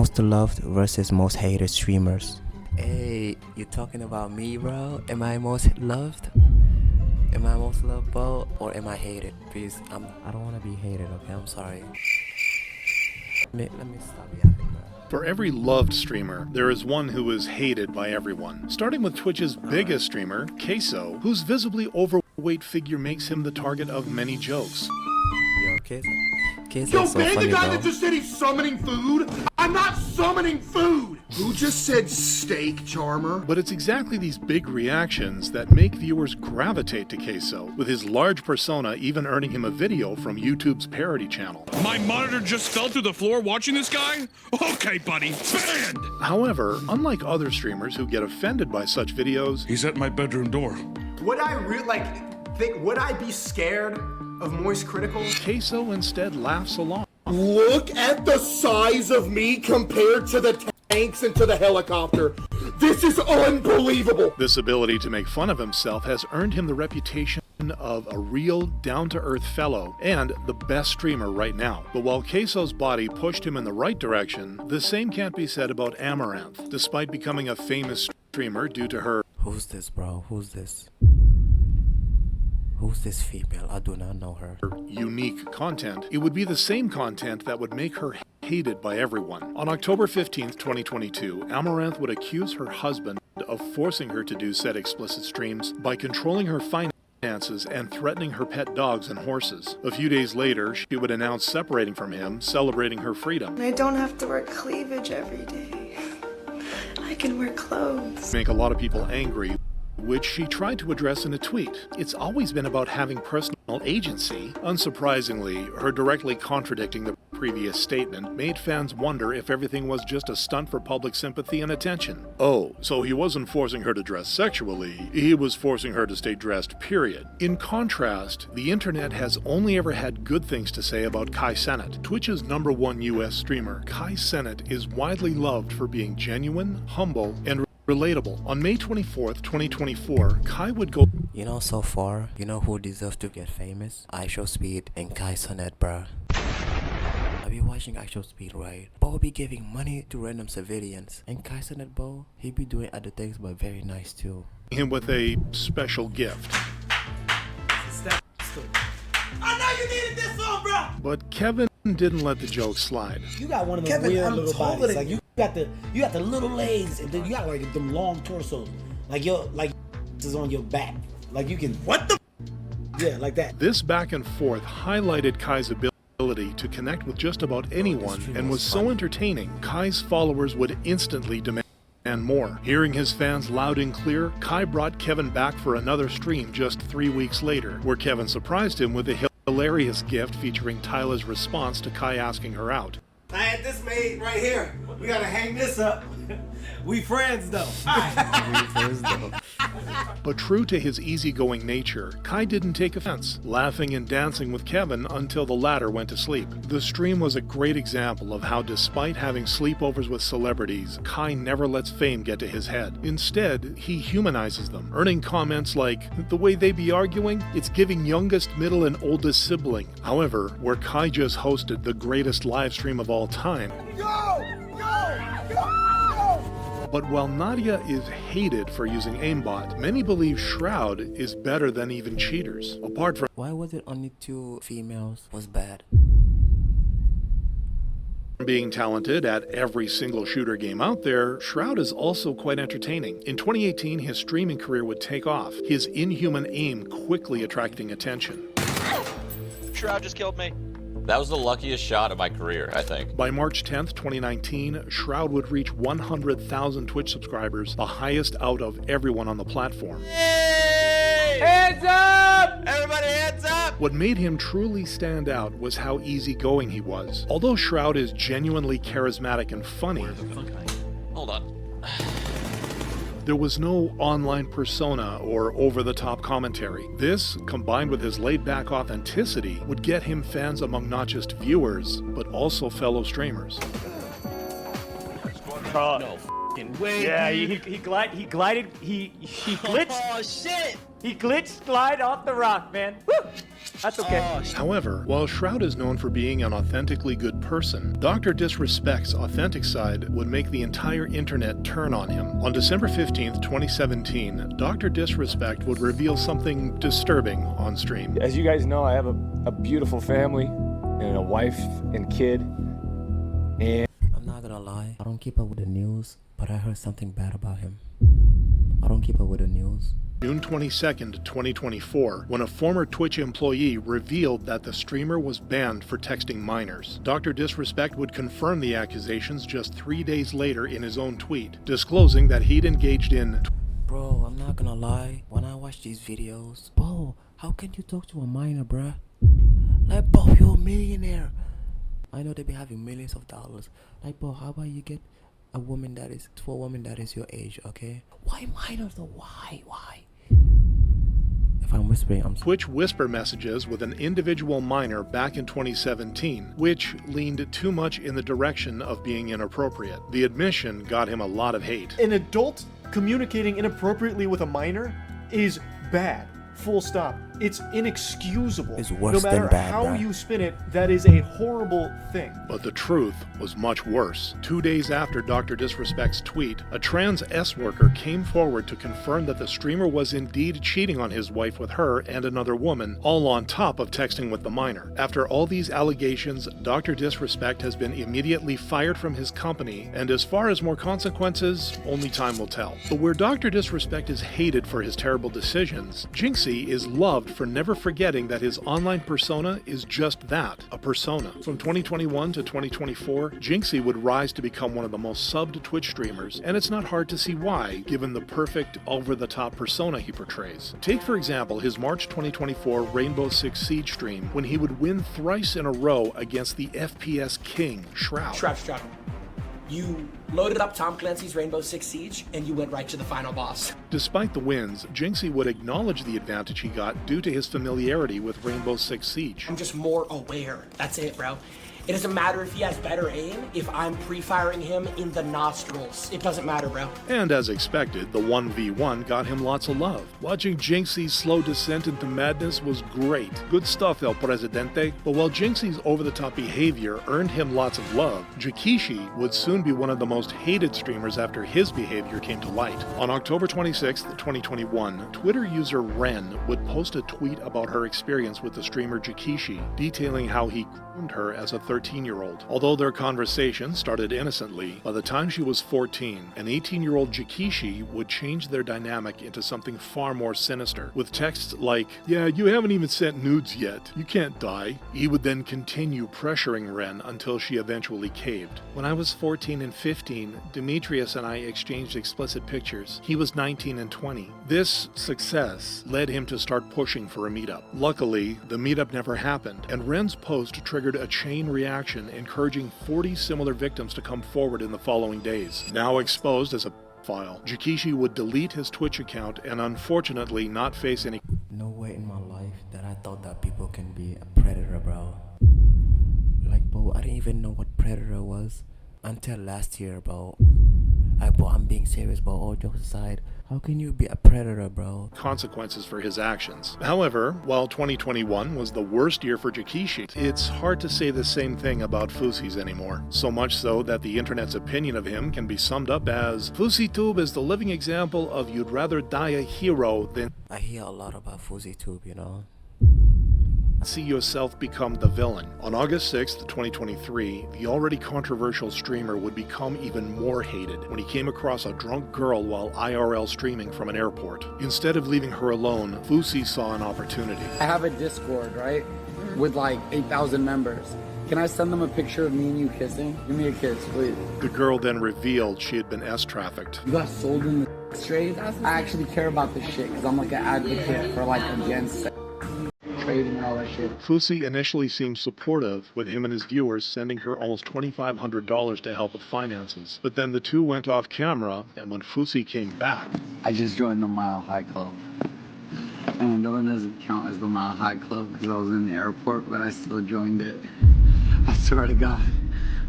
Most loved versus most hated streamers. Hey, you talking about me, bro? Am I most loved? Am I most loved, bro? Or am I hated? Please, I don't want to be hated, okay? I'm sorry. Let me stop yapping, bro. For every loved streamer, there is one who is hated by everyone. Starting with Twitch's biggest streamer, Queso, whose visibly overweight figure makes him the target of many jokes. Yo, Queso. Yo, So ban the funny, guy bro. that just said he's summoning food. I'm not summoning food. Who just said steak, Charmer? But it's exactly these big reactions that make viewers gravitate to Queso, with his large persona even earning him a video from YouTube's parody channel. My monitor just fell through the floor watching this guy? Okay, buddy, banned! However, unlike other streamers who get offended by such videos, He's at my bedroom door. Would I would I be scared of Moist Critical? Queso instead laughs along. Look at the size of me compared to the tanks and to the helicopter. This is unbelievable. This ability to make fun of himself has earned him the reputation of a real, down-to-earth fellow and the best streamer right now. But while Queso's body pushed him in the right direction, the same can't be said about Amaranth. Despite becoming a famous streamer due to her Who's this, bro? Who's this? Who's this female? I do not know her. unique content, it would be the same content that would make her hated by everyone. On October 15th, 2022, Amaranth would accuse her husband of forcing her to do said explicit streams by controlling her finances and threatening her pet dogs and horses. A few days later, she would announce separating from him, celebrating her freedom. I don't have to wear cleavage every day. I can wear clothes. Make a lot of people angry, which she tried to address in a tweet. It's always been about having personal agency. Unsurprisingly, her directly contradicting the previous statement made fans wonder if everything was just a stunt for public sympathy and attention. Oh, so he wasn't forcing her to dress sexually, he was forcing her to stay dressed, period. In contrast, the internet has only ever had good things to say about Kai Cenat, Twitch's #1 US streamer. Kai Cenat is widely loved for being genuine, humble, and relatable. On May 24th, 2024, Kai would go. You know, so far, you know who deserves to get famous? IShowSpeed and Kai Cenat, bruh. I be watching IShowSpeed, right? Bo be giving money to random civilians. And Kai Cenat, Bo, he be doing other things, but very nice too. Him with a special gift. I know you needed this song, bro. But Kevin didn't let the joke slide. You got one of those Kevin, weird I'm little taller bodies. than Like you got the little legs, and then you got like them long torsos. Like your is on your back. Like you can What the? yeah, like that. This back and forth highlighted Kai's ability to connect with just about anyone and was so entertaining, Kai's followers would instantly demand more. Hearing his fans loud and clear, Kai brought Kevin back for another stream just 3 weeks later, where Kevin surprised him with a hilarious gift featuring Tyla's response to Kai asking her out. I had this made right here. We gotta hang this up. We friends though. But true to his easygoing nature, Kai didn't take offense, laughing and dancing with Kevin until the latter went to sleep. The stream was a great example of how, despite having sleepovers with celebrities, Kai never lets fame get to his head. Instead, he humanizes them, earning comments like, "The way they be arguing, it's giving youngest, middle, and oldest sibling." However, where Kai just hosted the greatest live stream of all time, but while Nadia is hated for using aimbot, many believe Shroud is better than even cheaters. Apart from Why was it only 2 females was bad? being talented at every single shooter game out there, Shroud is also quite entertaining. In 2018, his streaming career would take off, his inhuman aim quickly attracting attention. Shroud just killed me. That was the luckiest shot of my career, I think. By March 10th, 2019, Shroud would reach 100,000 Twitch subscribers, the highest out of everyone on the platform. Hands up! Everybody hands up! What made him truly stand out was how easygoing he was. Although Shroud is genuinely charismatic and funny, Hold on. there was no online persona or over-the-top commentary. This, combined with his laid-back authenticity, would get him fans among not just viewers, but also fellow streamers. No f***ing way. Yeah, he glided, he glitched. Oh shit! He glitched, glide off the rock, man. Woo! That's okay. However, while Shroud is known for being an authentically good person. Dr. Disrespect's authentic side would make the entire internet turn on him. On December 15th, 2017, Dr. Disrespect would reveal something disturbing on stream. As you guys know, I have a beautiful family and a wife and kid. And I'm not gonna lie, I don't keep up with the news, but I heard something bad about him. I don't keep up with the news. June 22nd, 2024, when a former Twitch employee revealed that the streamer was banned for texting minors. Dr. Disrespect would confirm the accusations just 3 days later in his own tweet, disclosing that he'd engaged in... Bro, I'm not gonna lie, when I watch these videos, bro, how can you talk to a minor, bruh? Like, bro, you're a millionaire. I know they be having millions of dollars. Like, bro, how about you get a woman that is, for a woman that is your age, okay? Why minors though? Why? If I'm whispering, I'm sorry. Twitch whisper messages with an individual minor back in 2017, which leaned too much in the direction of being inappropriate. The admission got him a lot of hate. An adult communicating inappropriately with a minor is bad. Full stop. It's inexcusable. It's worse no matter than bad, how bruh. you spin it, that is a horrible thing. But the truth was much worse. 2 days after Dr. Disrespect's tweet, a trans S worker came forward to confirm that the streamer was indeed cheating on his wife with her and another woman, all on top of texting with the minor. After all these allegations, Dr. Disrespect has been immediately fired from his company, and as far as more consequences, only time will tell. But where Dr. Disrespect is hated for his terrible decisions, Jinxie is loved for never forgetting that his online persona is just that, a persona. From 2021 to 2024, Jinxie would rise to become one of the most subbed Twitch streamers, and it's not hard to see why, given the perfect, over-the-top persona he portrays. Take, for example, his March 2024 Rainbow Six Siege stream, when he would win thrice in a row against the FPS king, Shroud. Shroud. You loaded up Tom Clancy's Rainbow Six Siege, and you went right to the final boss. Despite the wins, Jinxie would acknowledge the advantage he got due to his familiarity with Rainbow Six Siege. I'm just more aware. That's it, bro. It doesn't matter if he has better aim, if I'm pre-firing him in the nostrils. It doesn't matter, bro. And as expected, the 1v1 got him lots of love. Watching Jinxie's slow descent into madness was great. Good stuff, El Presidente. But while Jinxie's over-the-top behavior earned him lots of love, Jikishi would soon be one of the most hated streamers after his behavior came to light. On October 26, 2021, Twitter user Ren would post a tweet about her experience with the streamer Jikishi, detailing how he groomed her as a 13-year-old. Although their conversation started innocently, by the time she was 14, an 18-year-old Jikishi would change their dynamic into something far more sinister, with texts like, "Yeah, you haven't even sent nudes yet. You can't die." He would then continue pressuring Ren until she eventually caved. When I was 14 and 15, Demetrius and I exchanged explicit pictures. He was 19 and 20. This success led him to start pushing for a meetup. Luckily, the meetup never happened, and Ren's post triggered a chain reaction, encouraging 40 similar victims to come forward in the following days. Now exposed as a file, Jikishi would delete his Twitch account and unfortunately not face any... No way in my life that I thought that people can be a predator, bro. Like, bro, I didn't even know what predator was until last year, bro. Like, bro, I'm being serious, bro. All jokes aside, how can you be a predator, bro? Consequences for his actions. However, while 2021 was the worst year for Jikishi, it's hard to say the same thing about Fusi's anymore. So much so that the internet's opinion of him can be summed up as, FusiTube is the living example of you'd rather die a hero than... I hear a lot about FusiTube, you know? See yourself become the villain. On August 6th, 2023, the already controversial streamer would become even more hated when he came across a drunk girl while IRL streaming from an airport. Instead of leaving her alone, Fusi saw an opportunity. I have a Discord, right? With like 8,000 members. Can I send them a picture of me and you kissing? Give me a kiss, please. The girl then revealed she had been S-trafficked. You got sold in the straight? I actually care about this shit because I'm like an advocate for like against trading and all that shit. Fusi initially seemed supportive, with him and his viewers sending her almost $2,500 to help with finances. But then the two went off camera, and when Fusi came back... I just joined the Mile High Club. And though it doesn't count as the Mile High Club because I was in the airport, but I still joined it. I swear to God.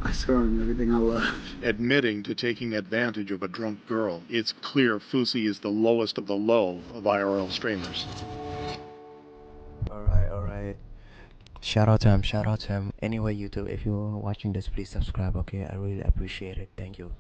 I swear on everything I love. Admitting to taking advantage of a drunk girl, it's clear Fusi is the lowest of the low of IRL streamers. Alright. Shout out to him. Shout out to him. Anyway, YouTube, if you're watching this, please subscribe. Okay, I really appreciate it. Thank you.